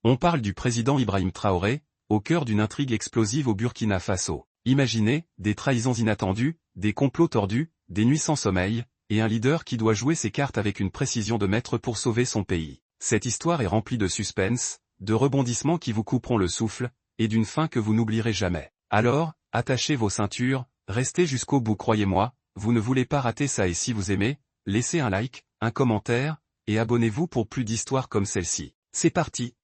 On parle du président Ibrahim Traoré, au cœur d'une intrigue explosive au Burkina Faso. Imaginez, des trahisons inattendues, des complots tordus, des nuits sans sommeil, et un leader qui doit jouer ses cartes avec une précision de maître pour sauver son pays. Cette histoire est remplie de suspense, de rebondissements qui vous couperont le souffle, et d'une fin que vous n'oublierez jamais. Alors, attachez vos ceintures, restez jusqu'au bout, croyez-moi, vous ne voulez pas rater ça, et si vous aimez, laissez un like, un commentaire, et abonnez-vous pour plus d'histoires comme celle-ci. C'est parti!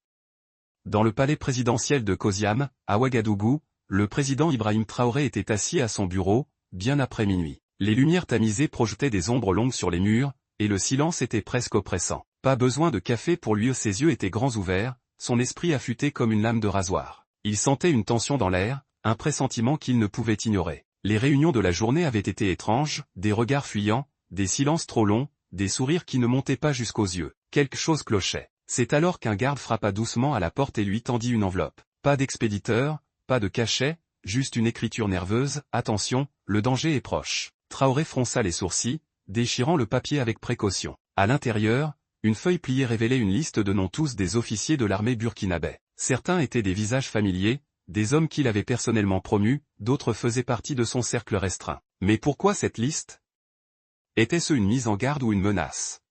Dans le palais présidentiel de Kosiam, à Ouagadougou, le président Ibrahim Traoré était assis à son bureau, bien après minuit. Les lumières tamisées projetaient des ombres longues sur les murs, et le silence était presque oppressant. Pas besoin de café pour lui, ses yeux étaient grands ouverts, son esprit affûté comme une lame de rasoir. Il sentait une tension dans l'air, un pressentiment qu'il ne pouvait ignorer. Les réunions de la journée avaient été étranges, des regards fuyants, des silences trop longs, des sourires qui ne montaient pas jusqu'aux yeux. Quelque chose clochait. C'est alors qu'un garde frappa doucement à la porte et lui tendit une enveloppe. Pas d'expéditeur, pas de cachet, juste une écriture nerveuse. Attention, le danger est proche. Traoré fronça les sourcils, déchirant le papier avec précaution. À l'intérieur, une feuille pliée révélait une liste de noms, tous des officiers de l'armée burkinabé. Certains étaient des visages familiers, des hommes qu'il avait personnellement promus, d'autres faisaient partie de son cercle restreint. Mais pourquoi cette liste? Était-ce une mise en garde ou une menace?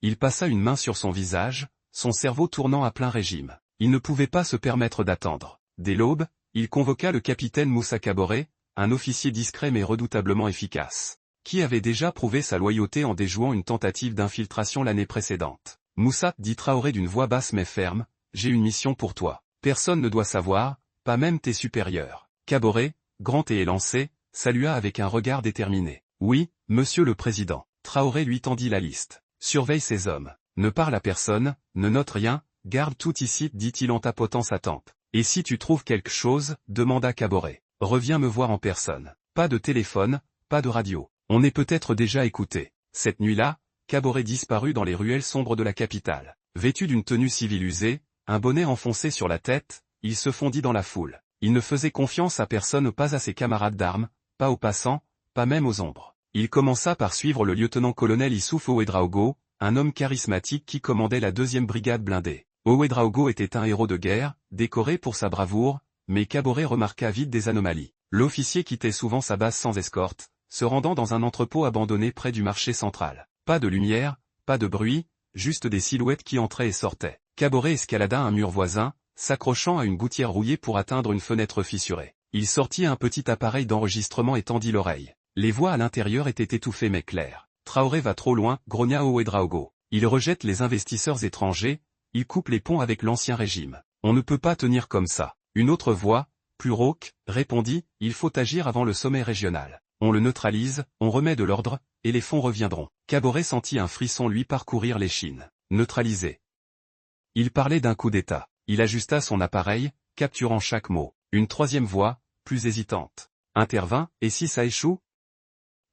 Il passa une main sur son visage, son cerveau tournant à plein régime. Il ne pouvait pas se permettre d'attendre. Dès l'aube, il convoqua le capitaine Moussa Kaboré, un officier discret mais redoutablement efficace, qui avait déjà prouvé sa loyauté en déjouant une tentative d'infiltration l'année précédente. « Moussa, dit Traoré d'une voix basse mais ferme, j'ai une mission pour toi. Personne ne doit savoir, pas même tes supérieurs. » Kaboré, grand et élancé, salua avec un regard déterminé. « Oui, monsieur le président. » Traoré lui tendit la liste. « Surveille ces hommes. Ne parle à personne, ne note rien, garde tout ici, dit-il en tapotant sa tempe. « Et si tu trouves quelque chose, demanda Kaboré, reviens me voir en personne. Pas de téléphone, pas de radio. On est peut-être déjà écouté. » Cette nuit-là, Kaboré disparut dans les ruelles sombres de la capitale. Vêtu d'une tenue civile usée, un bonnet enfoncé sur la tête, il se fondit dans la foule. Il ne faisait confiance à personne, pas à ses camarades d'armes, pas aux passants, pas même aux ombres. Il commença par suivre le lieutenant-colonel Issouf Ouédraogo, un homme charismatique qui commandait la 2e brigade blindée. Ouédraogo était un héros de guerre, décoré pour sa bravoure, mais Kaboré remarqua vite des anomalies. L'officier quittait souvent sa base sans escorte, se rendant dans un entrepôt abandonné près du marché central. Pas de lumière, pas de bruit, juste des silhouettes qui entraient et sortaient. Kaboré escalada un mur voisin, s'accrochant à une gouttière rouillée pour atteindre une fenêtre fissurée. Il sortit un petit appareil d'enregistrement et tendit l'oreille. Les voix à l'intérieur étaient étouffées mais claires. « Traoré va trop loin, grogna Ouédraogo. Il rejette les investisseurs étrangers, il coupe les ponts avec l'ancien régime. On ne peut pas tenir comme ça. » Une autre voix, plus rauque, répondit « Il faut agir avant le sommet régional. On le neutralise, on remet de l'ordre, et les fonds reviendront. » Kaboré sentit un frisson lui parcourir l'échine. Neutraliser. Il parlait d'un coup d'État. Il ajusta son appareil, capturant chaque mot. Une troisième voix, plus hésitante, intervint, « Et si ça échoue ?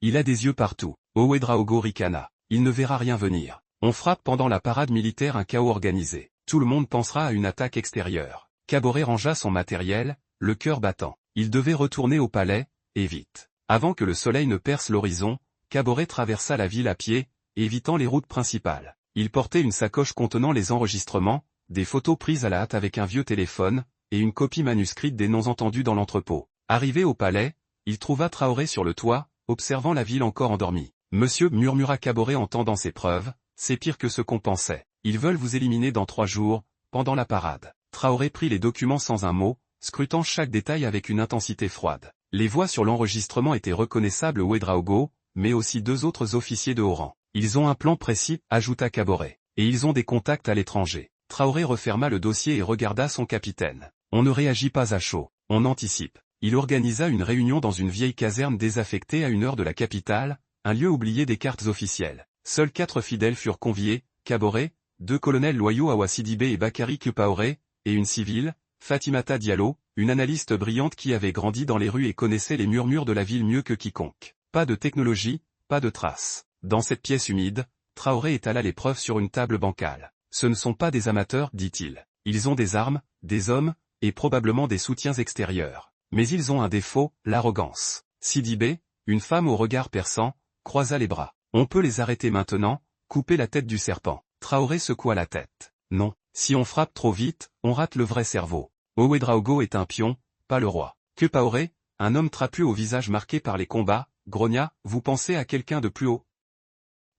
Il a des yeux partout. » Ouédraogo ricana. « Il ne verra rien venir. On frappe pendant la parade militaire, un chaos organisé. Tout le monde pensera à une attaque extérieure. » Kaboré rangea son matériel, le cœur battant. Il devait retourner au palais, et vite. Avant que le soleil ne perce l'horizon, Kaboré traversa la ville à pied, évitant les routes principales. Il portait une sacoche contenant les enregistrements, des photos prises à la hâte avec un vieux téléphone, et une copie manuscrite des noms entendus dans l'entrepôt. Arrivé au palais, il trouva Traoré sur le toit, observant la ville encore endormie. « Monsieur, murmura Kaboré en tendant ses preuves, c'est pire que ce qu'on pensait. Ils veulent vous éliminer dans 3 jours, pendant la parade. » Traoré prit les documents sans un mot, scrutant chaque détail avec une intensité froide. Les voix sur l'enregistrement étaient reconnaissables. Ouédraogo, mais aussi 2 autres officiers de haut rang. « Ils ont un plan précis, ajouta Kaboré. Et ils ont des contacts à l'étranger. » Traoré referma le dossier et regarda son capitaine. « On ne réagit pas à chaud, on anticipe. » Il organisa une réunion dans une vieille caserne désaffectée à 1 heure de la capitale, un lieu oublié des cartes officielles. Seuls 4 fidèles furent conviés, Kaboré, 2 colonels loyaux Awa Sidibé et Bakary Kupaoré, et une civile, Fatimata Diallo, une analyste brillante qui avait grandi dans les rues et connaissait les murmures de la ville mieux que quiconque. Pas de technologie, pas de traces. Dans cette pièce humide, Traoré étala les preuves sur une table bancale. « Ce ne sont pas des amateurs, dit-il. Ils ont des armes, des hommes, et probablement des soutiens extérieurs. Mais ils ont un défaut, l'arrogance. » Sidibé, une femme au regard perçant, croisa les bras. « On peut les arrêter maintenant, couper la tête du serpent. » Traoré secoua la tête. « Non. Si on frappe trop vite, on rate le vrai cerveau. Ouédraogo est un pion, pas le roi. Que Paoré, un homme trapu au visage marqué par les combats, grogna, vous pensez à quelqu'un de plus haut?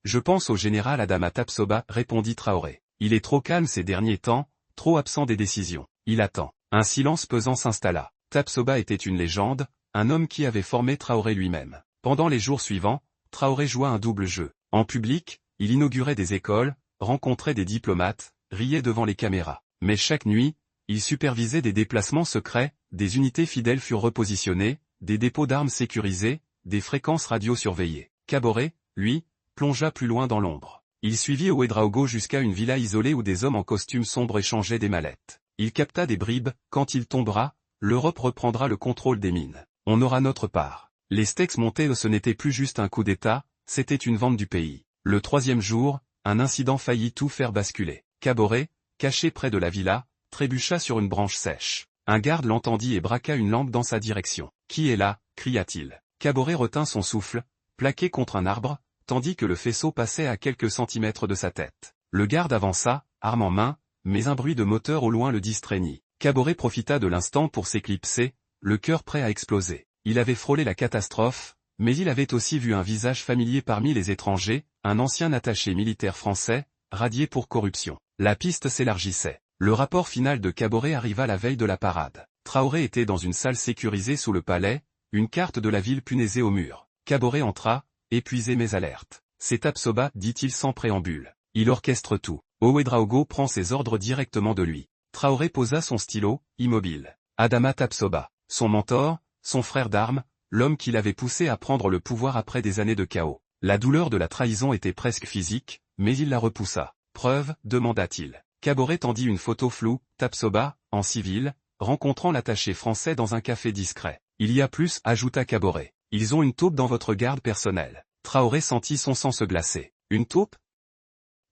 Je pense au général Adama Tapsoba, répondit Traoré. Il est trop calme ces derniers temps, trop absent des décisions. Il attend. Un silence pesant s'installa. Tapsoba était une légende, un homme qui avait formé Traoré lui-même. Pendant les jours suivants, Traoré joua un double jeu. En public, il inaugurait des écoles, rencontrait des diplomates, riait devant les caméras. Mais chaque nuit, il supervisait des déplacements secrets, des unités fidèles furent repositionnées, des dépôts d'armes sécurisés, des fréquences radio surveillées. Kaboré, lui, plongea plus loin dans l'ombre. Il suivit Ouédraogo jusqu'à une villa isolée où des hommes en costume sombre échangeaient des mallettes. Il capta des bribes, quand il tombera, l'Europe reprendra le contrôle des mines. On aura notre part. Les steaks montés, ce n'était plus juste un coup d'État, c'était une vente du pays. Le troisième jour, un incident faillit tout faire basculer. Kaboré, caché près de la villa, trébucha sur une branche sèche. Un garde l'entendit et braqua une lampe dans sa direction. « Qui est là » cria-t-il. Kaboré retint son souffle, plaqué contre un arbre, tandis que le faisceau passait à quelques centimètres de sa tête. Le garde avança, arme en main, mais un bruit de moteur au loin le distraignit. Kaboré profita de l'instant pour s'éclipser, le cœur prêt à exploser. Il avait frôlé la catastrophe, mais il avait aussi vu un visage familier parmi les étrangers, un ancien attaché militaire français, radié pour corruption. La piste s'élargissait. Le rapport final de Kaboré arriva la veille de la parade. Traoré était dans une salle sécurisée sous le palais, une carte de la ville punaisée au mur. Kaboré entra, épuisé mais alerte. C'est Tapsoba, dit-il sans préambule. Il orchestre tout. Ouédraogo prend ses ordres directement de lui. Traoré posa son stylo, immobile. Adama Tapsoba, son mentor, son frère d'armes, l'homme qui l'avait poussé à prendre le pouvoir après des années de chaos. La douleur de la trahison était presque physique, mais il la repoussa. Preuve, demanda-t-il. Kaboré tendit une photo floue, Tapsoba, en civil, rencontrant l'attaché français dans un café discret. Il y a plus, ajouta Kaboré. Ils ont une taupe dans votre garde personnelle. Traoré sentit son sang se glacer. Une taupe?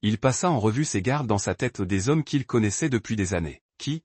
Il passa en revue ses gardes dans sa tête des hommes qu'il connaissait depuis des années. Qui?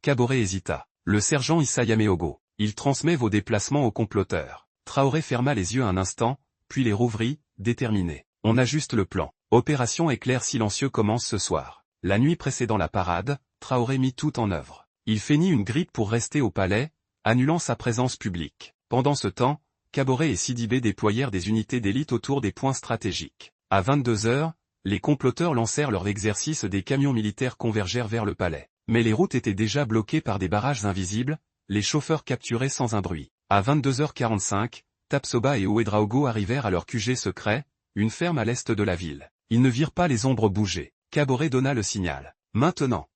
Kaboré hésita. Le sergent Issa Yaméogo. Il transmet vos déplacements aux comploteurs. Traoré ferma les yeux un instant, puis les rouvrit, déterminé. On ajuste le plan. Opération éclair silencieux commence ce soir. La nuit précédant la parade, Traoré mit tout en œuvre. Il feignit une grippe pour rester au palais, annulant sa présence publique. Pendant ce temps, Kaboré et Sidibé déployèrent des unités d'élite autour des points stratégiques. À 22 heures, les comploteurs lancèrent leur exercice, des camions militaires convergèrent vers le palais. Mais les routes étaient déjà bloquées par des barrages invisibles, les chauffeurs capturés sans un bruit. À 22h45, Tapsoba et Ouédraogo arrivèrent à leur QG secret, une ferme à l'est de la ville. Ils ne virent pas les ombres bouger. Kaboré donna le signal. Maintenant.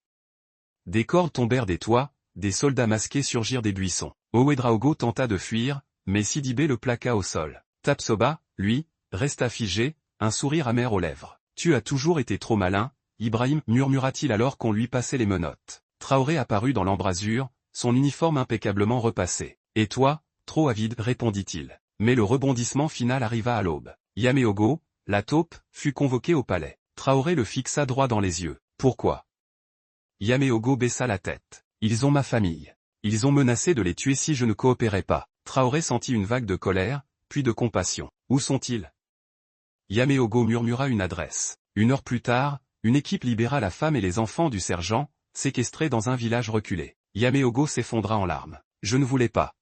Des cordes tombèrent des toits, des soldats masqués surgirent des buissons. Ouédraogo tenta de fuir, mais Sidibé le plaqua au sol. Tapsoba, lui, resta figé, un sourire amer aux lèvres. Tu as toujours été trop malin, Ibrahim, murmura-t-il alors qu'on lui passait les menottes. Traoré apparut dans l'embrasure, son uniforme impeccablement repassé. Et toi, trop avide, répondit-il. Mais le rebondissement final arriva à l'aube. Yaméogo, la taupe, fut convoqué au palais. Traoré le fixa droit dans les yeux. Pourquoi? Yaméogo baissa la tête. Ils ont ma famille. Ils ont menacé de les tuer si je ne coopérais pas. Traoré sentit une vague de colère, puis de compassion. Où sont-ils? Yaméogo murmura une adresse. 1 heure plus tard, une équipe libéra la femme et les enfants du sergent, séquestrés dans un village reculé. Yaméogo s'effondra en larmes. Je ne voulais pas.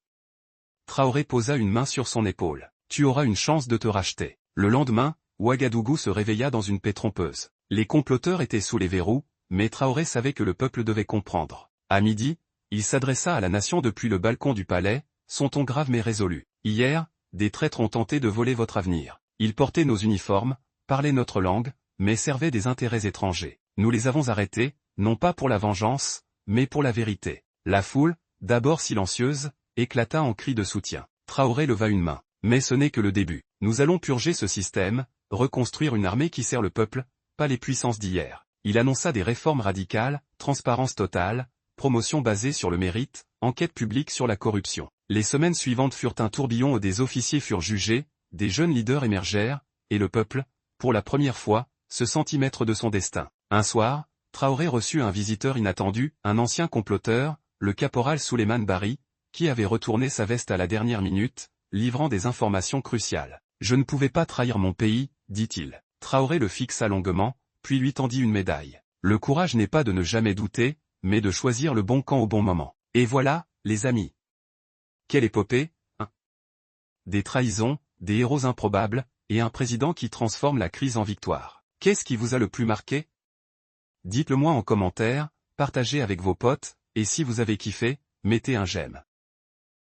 Traoré posa une main sur son épaule. Tu auras une chance de te racheter. Le lendemain, Ouagadougou se réveilla dans une paix trompeuse. Les comploteurs étaient sous les verrous, mais Traoré savait que le peuple devait comprendre. À midi, il s'adressa à la nation depuis le balcon du palais, son ton grave mais résolu. Hier, des traîtres ont tenté de voler votre avenir. Ils portaient nos uniformes, parlaient notre langue, mais servaient des intérêts étrangers. Nous les avons arrêtés, non pas pour la vengeance, mais pour la vérité. La foule, d'abord silencieuse, éclata en cris de soutien. Traoré leva une main. Mais ce n'est que le début. Nous allons purger ce système, reconstruire une armée qui sert le peuple, pas les puissances d'hier. Il annonça des réformes radicales, transparence totale, promotion basée sur le mérite, enquête publique sur la corruption. Les semaines suivantes furent un tourbillon où des officiers furent jugés, des jeunes leaders émergèrent, et le peuple, pour la première fois, se sentit maître de son destin. Un soir, Traoré reçut un visiteur inattendu, un ancien comploteur, le caporal Souleymane Bari, qui avait retourné sa veste à la dernière minute, livrant des informations cruciales. Je ne pouvais pas trahir mon pays, dit-il. Traoré le fixa longuement, puis lui tendit une médaille. Le courage n'est pas de ne jamais douter, mais de choisir le bon camp au bon moment. Et voilà, les amis. Quelle épopée, hein? Des trahisons, des héros improbables, et un président qui transforme la crise en victoire. Qu'est-ce qui vous a le plus marqué? Dites-le moi en commentaire, partagez avec vos potes, et si vous avez kiffé, mettez un j'aime.